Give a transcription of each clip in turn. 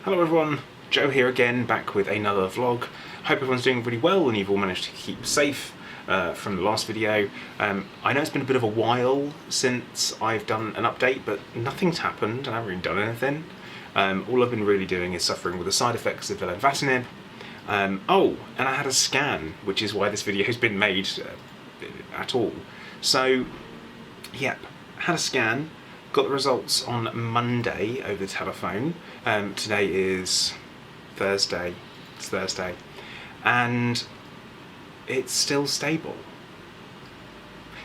Hello everyone, Joe here again, back with another vlog. Hope everyone's doing really well and you've all managed to keep safe from the last video. I know it's been a bit of a while since I've done an update, but nothing's happened, I haven't really done anything. All I've been really doing is suffering with the side effects of lenvatinib. Oh, and I had a scan, which is why this video has been made at all. So, yep, had a scan. Got the results on Monday over the telephone. Today is Thursday. It's Thursday. And it's still stable.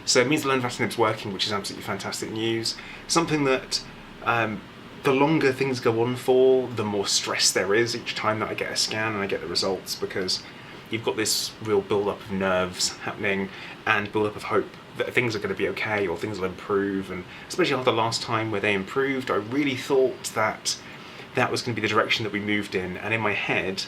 So it means the lenvatinib's working, which is absolutely fantastic news. Something that the longer things go on for, the more stress there is each time that I get a scan and I get the results, because you've got this real build-up of nerves happening and build-up of hope that things are going to be okay or things will improve. And especially after the last time where they improved, I really thought that that was going to be the direction that we moved in. And in my head,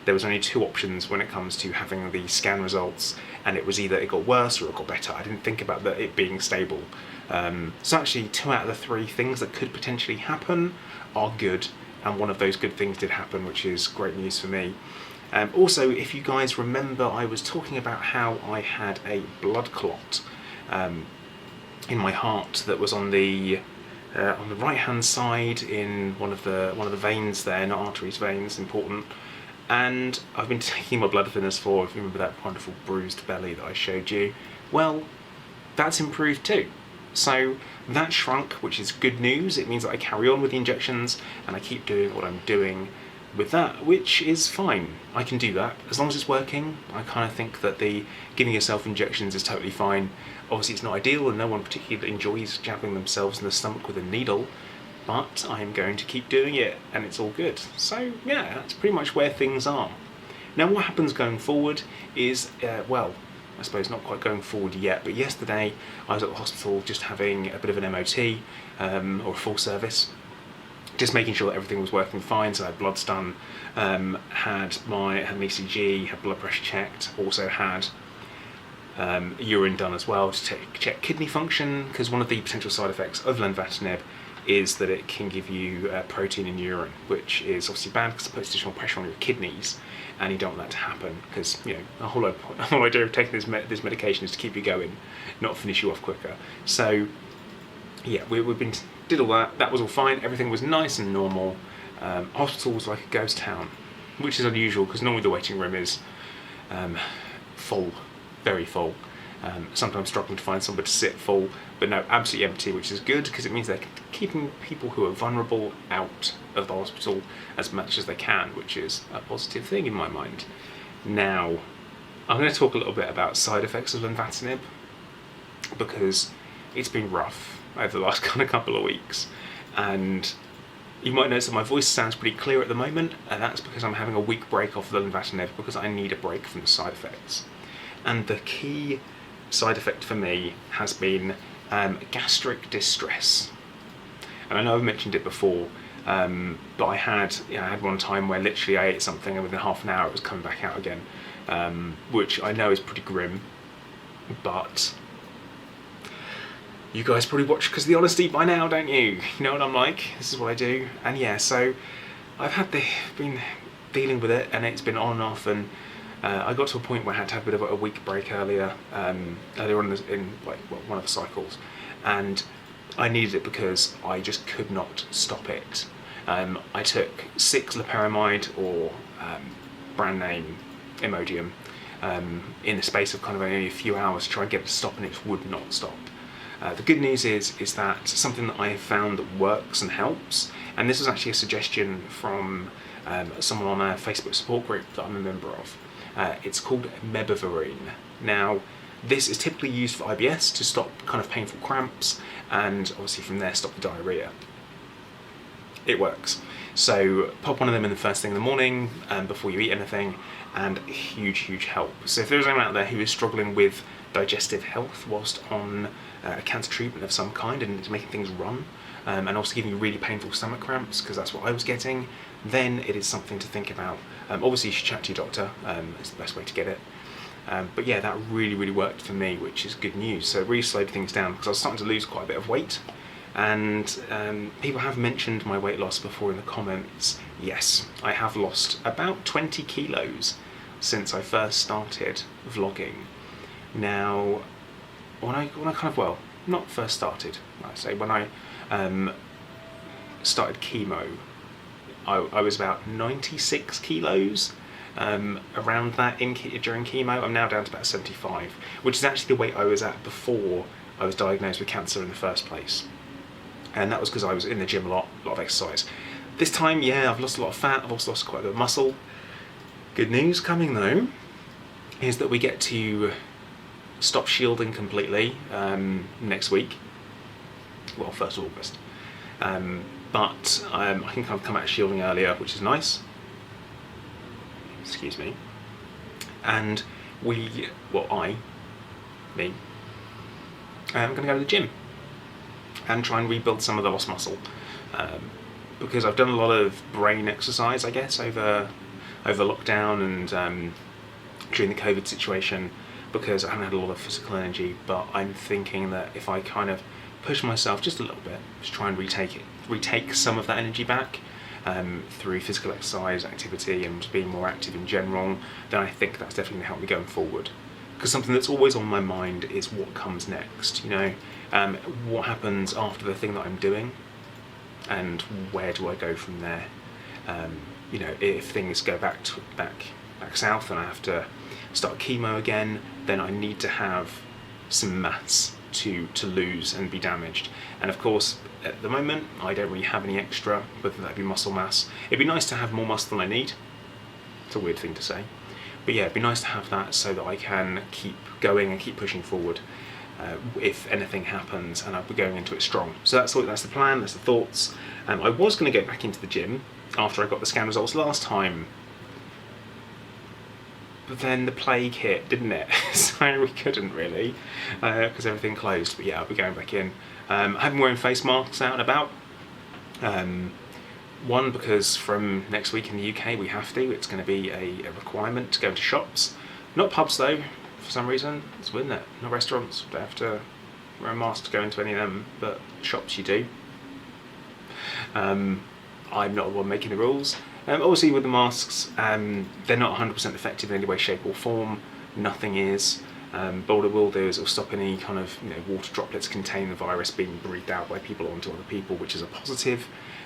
there was only two options when it comes to having the scan results, and it was either it got worse or it got better. I didn't think about it being stable. So actually 2 out of the 3 things that could potentially happen are good, and one of those good things did happen, which is great news for me. Also, if you guys remember, I was talking about how I had a blood clot in my heart that was on the right hand side in one of the veins there, not arteries, veins, important. And I've been taking my blood thinners for, if you remember that wonderful bruised belly that I showed you, well, that's improved too. So that shrunk, which is good news. It means that I carry on with the injections and I keep doing what I'm doing with that, which is fine. I can do that as long as it's working. I kind of think that the giving yourself injections is totally fine. Obviously it's not ideal and no one particularly enjoys jabbing themselves in the stomach with a needle, but I'm going to keep doing it and it's all good. So yeah, that's pretty much where things are. Now what happens going forward is, well, I suppose not quite going forward yet, but yesterday I was at the hospital just having a bit of an MOT, or a full service, just making sure that everything was working fine. So I had bloods done, had an ECG, had blood pressure checked, also had urine done as well to check kidney function, because one of the potential side effects of lenvatinib is that it can give you protein in urine, which is obviously bad because it puts additional pressure on your kidneys, and you don't want that to happen, because you know the whole idea of taking this medication is to keep you going, not finish you off quicker. So yeah, we did all that. That was all fine. Everything was nice and normal. Hospital was like a ghost town, which is unusual because normally the waiting room is full, very full. Sometimes struggling to find somewhere to sit full, but no, absolutely empty, which is good because it means they're keeping people who are vulnerable out of the hospital as much as they can, which is a positive thing in my mind. Now, I'm going to talk a little bit about side effects of lenvatinib because it's been rough over the last kind of couple of weeks, and you might notice that my voice sounds pretty clear at the moment, and that's because I'm having a week break off the lenvatinib because I need a break from the side effects. And the key side effect for me has been gastric distress. And I know I've mentioned it before, but I had one time where literally I ate something and within half an hour it was coming back out again, which I know is pretty grim, but you guys probably watch because of the honesty by now, don't you? You know what I'm like, this is what I do. And yeah, so I've been dealing with it, and it's been on and off, and I got to a point where I had to have a bit of a week break earlier on in one of the cycles, and I needed it because I just could not stop it. I took 6 loperamide or brand name Imodium in the space of kind of only a few hours to try and get it to stop, and it would not stop. The good news is that something that I have found that works and helps, and this was actually a suggestion from someone on a Facebook support group that I'm a member of. It's called mebeverine. Now, this is typically used for IBS to stop kind of painful cramps, and obviously from there stop the diarrhea. It works. So pop one of them in the first thing in the morning before you eat anything, and huge help. So if there's anyone out there who is struggling with digestive health whilst on a cancer treatment of some kind and it's making things run, and also giving you really painful stomach cramps, because that's what I was getting, then it is something to think about. Obviously you should chat to your doctor, it's the best way to get it. But yeah, that really worked for me, which is good news. So it really slowed things down because I was starting to lose quite a bit of weight, And people have mentioned my weight loss before in the comments. Yes, I have lost about 20 kilos since I first started vlogging. Now, when I kind of, well, not first started, I say, when I started chemo, I was about 96 kilos, around that during chemo. I'm now down to about 75, which is actually the weight I was at before I was diagnosed with cancer in the first place. And that was because I was in the gym a lot of exercise. This time, yeah, I've lost a lot of fat, I've also lost quite a bit of muscle. Good news coming though, is that we get to stop shielding completely next week. Well, 1st of August. But I can kind of come out of shielding earlier, which is nice. Excuse me. And me, I'm going to go to the gym and try and rebuild some of the lost muscle. Because I've done a lot of brain exercise, I guess, over lockdown and during the COVID situation, because I haven't had a lot of physical energy. But I'm thinking that if I kind of push myself just a little bit, just try and retake some of that energy back through physical exercise, activity, and being more active in general, then I think that's definitely going to help me going forward. Because something that's always on my mind is what comes next, you know, what happens after the thing that I'm doing, and where do I go from there? You know, if things go back south and I have to start chemo again, then I need to have some mass to lose and be damaged. And of course, at the moment, I don't really have any extra, whether that be muscle mass. It'd be nice to have more muscle than I need. It's a weird thing to say. But yeah, it'd be nice to have that so that I can keep going and keep pushing forward if anything happens, and I'll be going into it strong. So that's the plan, that's the thoughts. I was going to get back into the gym after I got the scan results last time, but then the plague hit, didn't it? So we couldn't really, because everything closed. But yeah, I'll be going back in. I've been wearing face masks out and about. One, because from next week in the UK we have to. It's going to be a requirement to go into shops. Not pubs though, for some reason. It's weird, isn't it? Not restaurants. You don't have to wear a mask to go into any of them, but shops you do. I'm not the one making the rules. Obviously with the masks, they're not 100% effective in any way, shape or form. Nothing is. But what it will do is it will stop any kind of water droplets containing the virus being breathed out by people onto other people, which is a positive.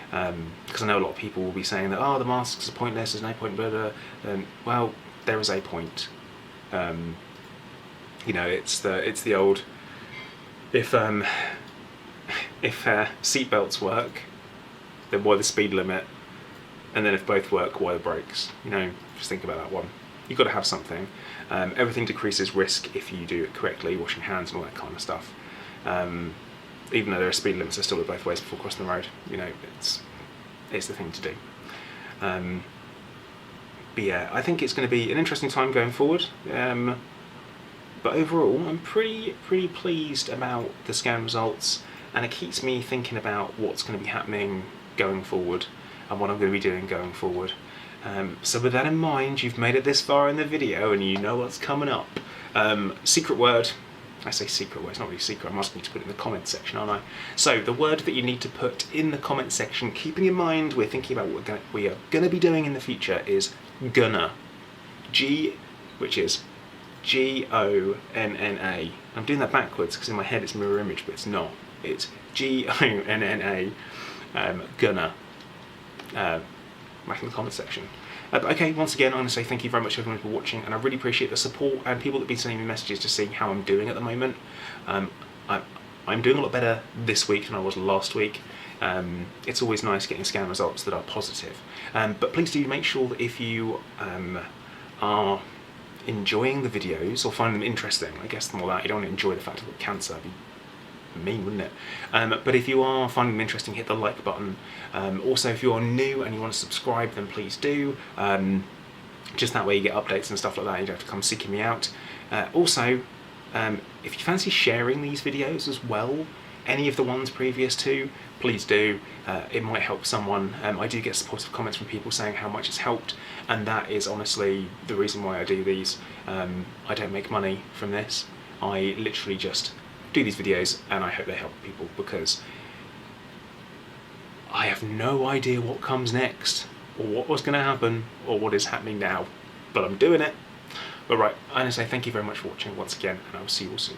Because I know a lot of people will be saying that, oh, the masks are pointless, there's no point, well, there is a point. It's the old, if seatbelts work, then why the speed limit? And then if both work, why the brakes? Just think about that one. You've got to have something. Everything decreases risk if you do it correctly, washing hands and all that kind of stuff. Even though there are speed limits, there's still both ways before crossing the road. It's the thing to do. But yeah, I think it's going to be an interesting time going forward. But overall, I'm pretty pleased about the scan results, and it keeps me thinking about what's going to be happening going forward and what I'm going to be doing going forward. So with that in mind, you've made it this far in the video and you know what's coming up. Secret word. I say secret word, it's not really secret, I'm asking you to put it in the comment section, aren't I? So the word that you need to put in the comment section, keeping in mind we're thinking about what we are going to be doing in the future, is gonna. Which is G-O-N-N-A. I'm doing that backwards because in my head it's mirror image, but it's not. It's G-O-N-N-A. Gonna. Back in the comment section. Okay, once again, I'm going to say thank you very much everyone for watching, and I really appreciate the support and people that have been sending me messages to see how I'm doing at the moment. I'm doing a lot better this week than I was last week. It's always nice getting scan results that are positive. But please do make sure that if you are enjoying the videos or find them interesting, I guess more that you don't want to enjoy the fact of cancer, that'd be mean, wouldn't it? But if you are finding them interesting, hit the like button. Also, if you're new and you want to subscribe, then please do. Just that way you get updates and stuff like that. You don't have to come seeking me out. Also, if you fancy sharing these videos as well, any of the ones previous to, please do. It might help someone. I do get supportive comments from people saying how much it's helped, and that is honestly the reason why I do these. I don't make money from this. I literally just do these videos and I hope they help people, because I have no idea what comes next, or what was going to happen, or what is happening now, but I'm doing it. But right, I'm going to say thank you very much for watching once again, and I will see you all soon.